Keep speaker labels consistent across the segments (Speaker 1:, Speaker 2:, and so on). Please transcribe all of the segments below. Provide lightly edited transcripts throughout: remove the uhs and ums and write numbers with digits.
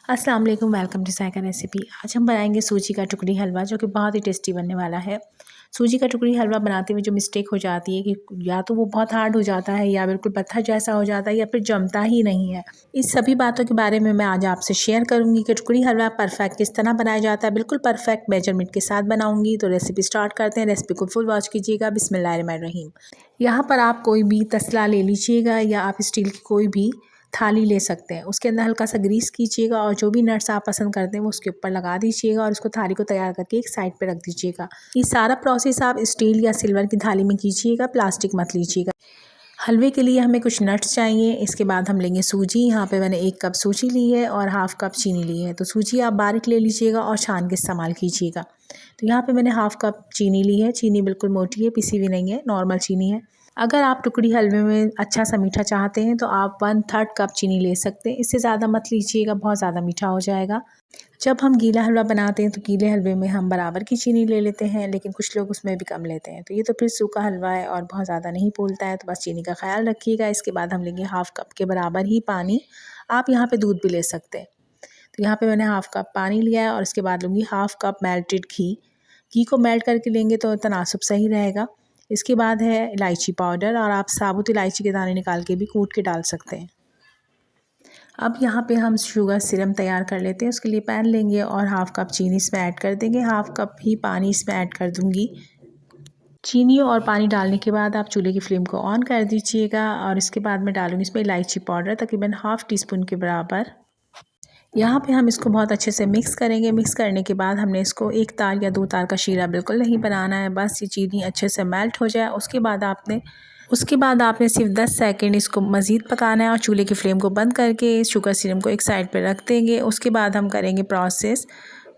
Speaker 1: अस्सलाम वालेकुम, welcome to Saika recipe. आज हम बनाएंगे सूजी का टुकड़ी हलवा, जो कि बहुत ही टेस्टी बनने वाला है। सूजी का टुकड़ी हलवा बनाते हुए जो मिस्टेक हो जाती है कि या तो वो बहुत हार्ड हो जाता है या बिल्कुल पत्थर जैसा हो जाता है या फिर जमता ही नहीं है। इस सभी बातों के बारे में मैं आज आपसे शेयर करूंगी कि टुकड़ी हलवा परफेक्ट किस तरह बनाया जाता है। बिल्कुल परफेक्ट मेजरमेंट के साथ बनाऊंगी। तो रेसिपी स्टार्ट करते हैं। रेसिपी को फुल वॉच कीजिएगा। बिस्मिल्लाहिर्रहमानिर्रहीम। यहाँ पर आप कोई भी तसला ले लीजिएगा या आप स्टील की कोई भी थाली ले सकते हैं। उसके अंदर हल्का सा ग्रीस कीजिएगा और जो भी नट्स आप पसंद करते हैं वो उसके ऊपर लगा दीजिएगा और उसको थाली को तैयार करके एक साइड पे रख दीजिएगा। ये सारा प्रोसेस आप स्टील या सिल्वर की थाली में कीजिएगा, प्लास्टिक मत लीजिएगा। हलवे के लिए हमें कुछ नट्स चाहिए। इसके बाद हम लेंगे सूजी। यहाँ पे मैंने 1 कप सूजी ली है और हाफ़ कप चीनी ली है। तो सूजी आप बारीक ले लीजिएगा और छान के इस्तेमाल कीजिएगा। तो यहाँ पे मैंने हाफ़ कप चीनी ली है। चीनी बिल्कुल मोटी है, पिसी हुई नहीं है, नॉर्मल चीनी है। अगर आप टुकड़ी हलवे में अच्छा सा मीठा चाहते हैं तो आप 1/3 कप चीनी ले सकते हैं। इससे ज़्यादा मत लीजिएगा, बहुत ज़्यादा मीठा हो जाएगा। जब हम गीला हलवा बनाते हैं तो गीले हलवे में हम बराबर की चीनी ले लेते हैं, लेकिन कुछ लोग उसमें भी कम लेते हैं। तो ये तो फिर सूखा हलवा है और बहुत ज़्यादा नहीं फूलता है, तो बस चीनी का ख्याल रखिएगा। इसके बाद हम लेंगे हाफ़ कप के बराबर ही पानी। आप यहाँ पे दूध भी ले सकते हैं। तो यहाँ पे मैंने हाफ़ कप पानी लिया है और इसके बाद लूँगी हाफ़ कप मेल्टेड घी। घी को मेल्ट करके लेंगे तो तनासुब सही रहेगा। इसके बाद है इलायची पाउडर, और आप साबुत इलायची के दाने निकाल के भी कूट के डाल सकते हैं। अब यहाँ पे हम शुगर सिरम तैयार कर लेते हैं। उसके लिए पैन लेंगे और हाफ़ कप चीनी इसमें ऐड कर देंगे। हाफ़ कप ही पानी इसमें ऐड कर दूँगी। चीनी और पानी डालने के बाद आप चूल्हे की फ्लेम को ऑन कर दीजिएगा और इसके बाद मैं डालूँगी इसमें इलायची पाउडर, तकरीबन हाफ़ टी स्पून के बराबर। यहाँ पे हम इसको बहुत अच्छे से मिक्स करेंगे। मिक्स करने के बाद हमने इसको 1 तार या 2 तार का शीरा बिल्कुल नहीं बनाना है। बस ये चीनी अच्छे से मेल्ट हो जाए, उसके बाद आपने सिर्फ 10 सेकंड इसको मज़ीद पकाना है और चूल्हे की फ्लेम को बंद करके शुगर सिरम को एक साइड पे रख देंगे। उसके बाद हम करेंगे प्रोसेस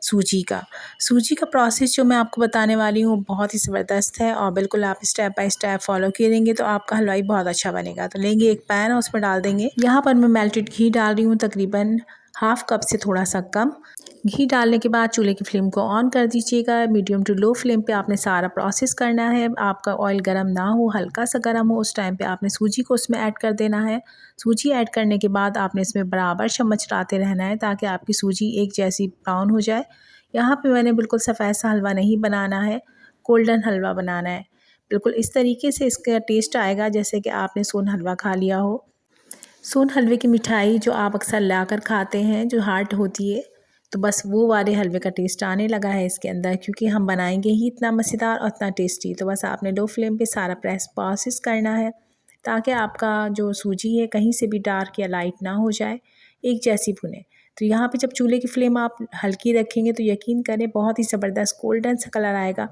Speaker 1: सूजी का प्रोसेस जो मैं आपको बताने वाली हूँ बहुत ही ज़बरदस्त है और बिल्कुल आप स्टेप बाय स्टेप फॉलो करेंगे तो आपका हलवाई बहुत अच्छा बनेगा। तो लेंगे एक पैन और उसमें डाल देंगे। यहाँ पर मैं मेल्टेड घी डाल रही हूँ, तकरीबन हाफ़ कप से थोड़ा सा कम। घी डालने के बाद चूल्हे की फ्लेम को ऑन कर दीजिएगा। मीडियम टू लो फ्लेम पे आपने सारा प्रोसेस करना है। आपका ऑयल गर्म ना हो, हल्का सा गर्म हो, उस टाइम पे आपने सूजी को उसमें ऐड कर देना है। सूजी ऐड करने के बाद आपने इसमें बराबर चम्मच चलाते रहना है ताकि आपकी सूजी एक जैसी ब्राउन हो जाए। यहाँ पे मैंने बिल्कुल सफ़ेद सा हलवा नहीं बनाना है, गोल्डन हलवा बनाना है। बिल्कुल इस तरीके से इसका टेस्ट आएगा जैसे कि आपने सोन हलवा खा लिया हो। सोन हलवे की मिठाई जो आप अक्सर लाकर खाते हैं, जो हार्ड होती है, तो बस वो वाले हलवे का टेस्ट आने लगा है इसके अंदर, क्योंकि हम बनाएंगे ही इतना मज़ेदार और इतना टेस्टी। तो बस आपने लो फ्लेम पे सारा प्रोसेस करना है ताकि आपका जो सूजी है कहीं से भी डार्क या लाइट ना हो जाए, एक जैसी भुने। तो यहाँ पे जब चूल्हे की फ्लेम आप हल्की रखेंगे तो यकीन करें बहुत ही ज़बरदस्त गोल्डन सा कलर आएगा।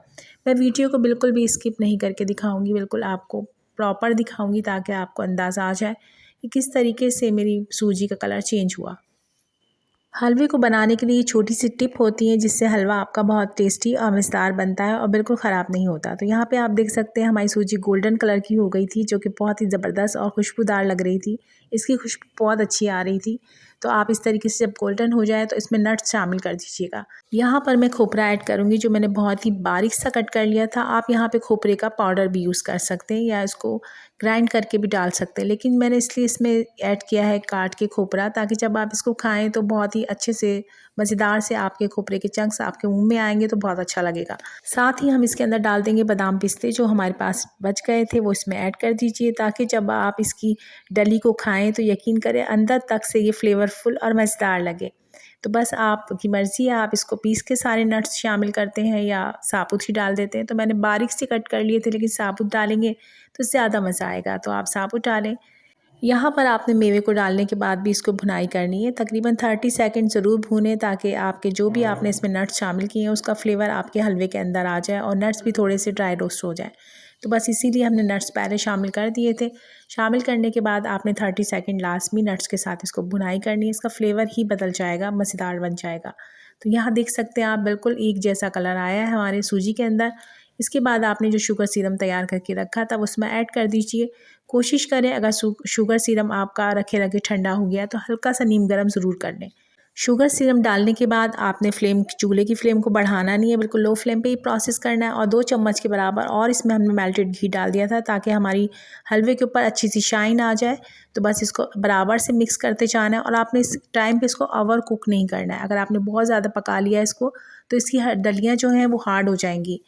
Speaker 1: मैं वीडियो को बिल्कुल भी स्किप नहीं करके दिखाऊँगी, बिल्कुल आपको प्रॉपर दिखाऊँगी ताकि आपको अंदाज़ा आ जाए कि किस तरीके से मेरी सूजी का कलर चेंज हुआ। हलवे को बनाने के लिए छोटी सी टिप होती है जिससे हलवा आपका बहुत टेस्टी और मज़ेदार बनता है और बिल्कुल ख़राब नहीं होता। तो यहाँ पे आप देख सकते हैं हमारी सूजी गोल्डन कलर की हो गई थी, जो कि बहुत ही ज़बरदस्त और खुशबूदार लग रही थी। इसकी खुशबू बहुत अच्छी आ रही थी। तो आप इस तरीके से जब गोल्डन हो जाए तो इसमें नट्स शामिल कर दीजिएगा। यहाँ पर मैं खोपरा ऐड करूँगी, जो मैंने बहुत ही बारीक सा कट कर लिया था। आप यहाँ पे खोपरे का पाउडर भी यूज़ कर सकते हैं या इसको ग्राइंड करके भी डाल सकते हैं, लेकिन मैंने इसलिए इसमें ऐड किया है काट के खोपरा, ताकि जब आप इसको खाएं तो बहुत ही अच्छे से मज़ेदार से आपके खोपरे के चंक्स आपके मुंह में आएंगे तो बहुत अच्छा लगेगा। साथ ही हम इसके अंदर डाल देंगे बादाम पिस्ते, जो हमारे पास बच गए थे वो इसमें ऐड कर दीजिए, ताकि जब आप इसकी डली को खाएं तो यकीन करें अंदर तक से ये फ्लेवरफुल और मज़ेदार लगे। तो बस आपकी मर्ज़ी है, आप इसको पीस के सारे नट्स शामिल करते हैं या साबुत ही डाल देते हैं। तो मैंने बारीक से कट कर लिए थे, लेकिन साबुत डालेंगे तो ज़्यादा मज़ा आएगा, तो आप साबुत डालें। यहाँ पर आपने मेवे को डालने के बाद भी इसको भुनाई करनी है, तकरीबन 30 सेकंड ज़रूर भूनें, ताकि आपके जो भी आपने इसमें नट्स शामिल किए हैं उसका फ्लेवर आपके हलवे के अंदर आ जाए और नट्स भी थोड़े से ड्राई रोस्ट हो जाए। तो बस इसीलिए हमने नट्स पहले शामिल कर दिए थे। शामिल करने के बाद आपने 30 सेकंड लास्ट में नट्स के साथ इसको भुनाई करनी है, इसका फ्लेवर ही बदल जाएगा, मज़ेदार बन जाएगा। तो यहाँ देख सकते हैं आप बिल्कुल एक जैसा कलर आया है हमारे सूजी के अंदर। इसके बाद आपने जो शुगर सिरम तैयार करके रखा था उसमें ऐड कर दीजिए। कोशिश करें अगर शुगर सिरम आपका रखे रखे ठंडा हो गया तो हल्का सा नीम गर्म ज़रूर कर लें। शुगर सिरप डालने के बाद आपने चूल्हे की फ्लेम को बढ़ाना नहीं है, बिल्कुल लो फ्लेम पे ही प्रोसेस करना है। और 2 चम्मच के बराबर और इसमें हमने मेल्टेड घी डाल दिया था ताकि हमारी हलवे के ऊपर अच्छी सी शाइन आ जाए। तो बस इसको बराबर से मिक्स करते जाना है और आपने इस टाइम पे इसको ओवर कुक नहीं करना है। अगर आपने बहुत ज़्यादा पका लिया इसको तो इसकी डलियाँ जो हैं वो हार्ड हो जाएंगी।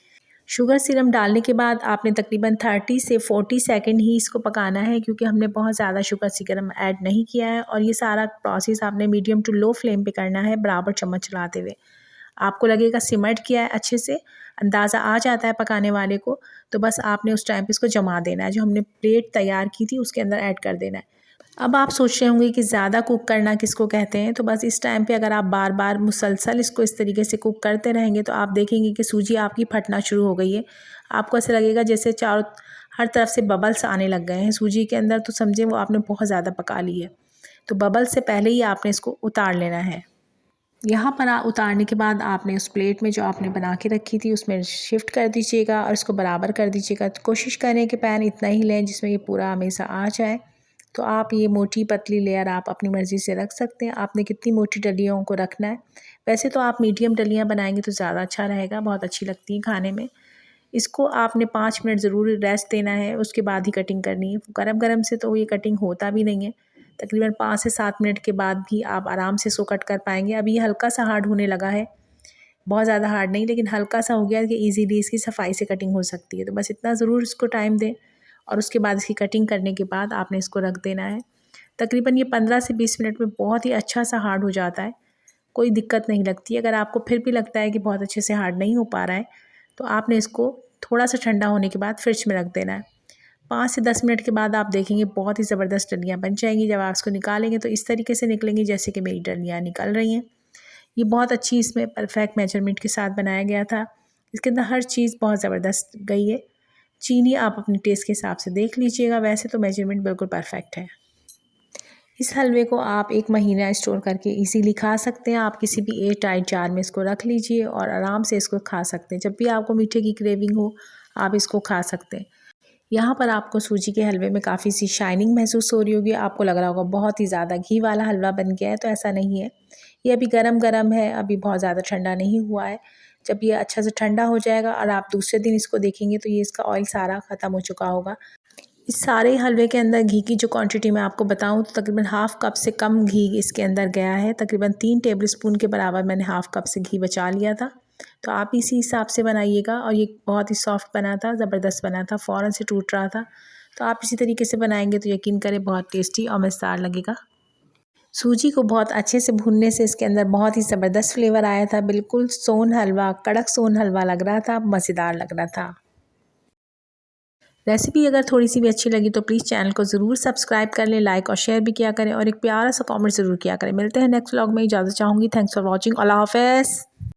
Speaker 1: शुगर सिरप डालने के बाद आपने तकरीबन 30 से 40 सेकंड ही इसको पकाना है, क्योंकि हमने बहुत ज़्यादा शुगर सिरप ऐड नहीं किया है। और ये सारा प्रोसेस आपने मीडियम टू लो फ्लेम पे करना है, बराबर चम्मच चलाते हुए। आपको लगेगा सिमट किया है अच्छे से, अंदाज़ा आ जाता है पकाने वाले को, तो बस आपने उस टाइम पे इसको जमा देना है। जो हमने प्लेट तैयार की थी उसके अंदर ऐड कर देना है। अब आप सोच रहे होंगे कि ज़्यादा कुक करना किसको कहते हैं, तो बस इस टाइम पे अगर आप बार बार मुसलसल इसको इस तरीके से कुक करते रहेंगे तो आप देखेंगे कि सूजी आपकी फटना शुरू हो गई है। आपको ऐसा लगेगा जैसे चारों हर तरफ से बबल्स आने लग गए हैं सूजी के अंदर, तो समझे वो आपने बहुत ज़्यादा पका ली है। तो बबल्स से पहले ही आपने इसको उतार लेना है। यहाँ पर उतारने के बाद आपने उस प्लेट में जो आपने बना के रखी थी उसमें शिफ्ट कर दीजिएगा और इसको बराबर कर दीजिएगा। तो कोशिश करें कि पैन इतना ही लें जिसमें ये पूरा हमेशा आ जाए। तो आप ये मोटी पतली लेयर आप अपनी मर्ज़ी से रख सकते हैं, आपने कितनी मोटी डलियों को रखना है। वैसे तो आप मीडियम डलियाँ बनाएंगे तो ज़्यादा अच्छा रहेगा, बहुत अच्छी लगती हैं खाने में। इसको आपने 5 मिनट ज़रूर रेस्ट देना है, उसके बाद ही कटिंग करनी है। गरम गरम से तो ये कटिंग होता भी नहीं है। तकरीबन 5 से 7 मिनट के बाद भी आप आराम से इसको कट कर पाएंगे। अभी ये हल्का सा हार्ड होने लगा है, बहुत ज़्यादा हार्ड नहीं, लेकिन हल्का सा हो गया कि ईज़िली इसकी सफाई से कटिंग हो सकती है। तो बस इतना ज़रूर इसको टाइम दें और उसके बाद इसकी कटिंग करने के बाद आपने इसको रख देना है। तकरीबन ये 15 से 20 मिनट में बहुत ही अच्छा सा हार्ड हो जाता है, कोई दिक्कत नहीं लगती। अगर आपको फिर भी लगता है कि बहुत अच्छे से हार्ड नहीं हो पा रहा है तो आपने इसको थोड़ा सा ठंडा होने के बाद फ्रिज में रख देना है। 5 से 10 मिनट के बाद आप देखेंगे बहुत ही ज़बरदस्त डलियाँ बन जाएंगी। जब आप इसको निकालेंगे तो इस तरीके से निकलेंगी जैसे कि मेरी डलियाँ निकल रही हैं। ये बहुत अच्छी इसमें परफेक्ट मेजरमेंट के साथ बनाया गया था। इसके अंदर हर चीज़ बहुत ज़बरदस्त गई है। चीनी आप अपने टेस्ट के हिसाब से देख लीजिएगा, वैसे तो मेजरमेंट बिल्कुल परफेक्ट है। इस हलवे को आप 1 महीना स्टोर करके इजीली खा सकते हैं। आप किसी भी एयर टाइट जार में इसको रख लीजिए और आराम से इसको खा सकते हैं। जब भी आपको मीठे की क्रेविंग हो आप इसको खा सकते हैं। यहाँ पर आपको सूजी के हलवे में काफ़ी सी शाइनिंग महसूस हो रही होगी, आपको लग रहा होगा बहुत ही ज़्यादा घी वाला हलवा बन गया है, तो ऐसा नहीं है। ये अभी गरम गरम है, अभी बहुत ज़्यादा ठंडा नहीं हुआ है। जब ये अच्छा से ठंडा हो जाएगा और आप दूसरे दिन इसको देखेंगे तो ये इसका ऑयल सारा ख़त्म हो चुका होगा। इस सारे हलवे के अंदर घी की जो क्वांटिटी मैं आपको बताऊं तो तकरीबन हाफ़ कप से कम घी इसके अंदर गया है। तकरीबन 3 टेबलस्पून के बराबर मैंने हाफ़ कप से घी बचा लिया था। तो आप इसी हिसाब से बनाइएगा। और ये बहुत ही सॉफ्ट बना था, ज़बरदस्त बना था, फ़ौरन से टूट रहा था। तो आप इसी तरीके से बनाएंगे तो यकीन करें बहुत टेस्टी और मज़ेदार लगेगा। सूजी को बहुत अच्छे से भूनने से इसके अंदर बहुत ही ज़बरदस्त फ्लेवर आया था। बिल्कुल सोन हलवा, कड़क सोन हलवा लग रहा था, मज़ेदार लग रहा था। रेसिपी अगर थोड़ी सी भी अच्छी लगी तो प्लीज़ चैनल को ज़रूर सब्सक्राइब कर लें, लाइक और शेयर भी किया करें और एक प्यारा सा कमेंट ज़रूर किया करें। मिलते हैं नेक्स्ट व्लॉग में, इजाज़त चाहूँगी। Thanks for watching. अल्लाह हाफ़िज़।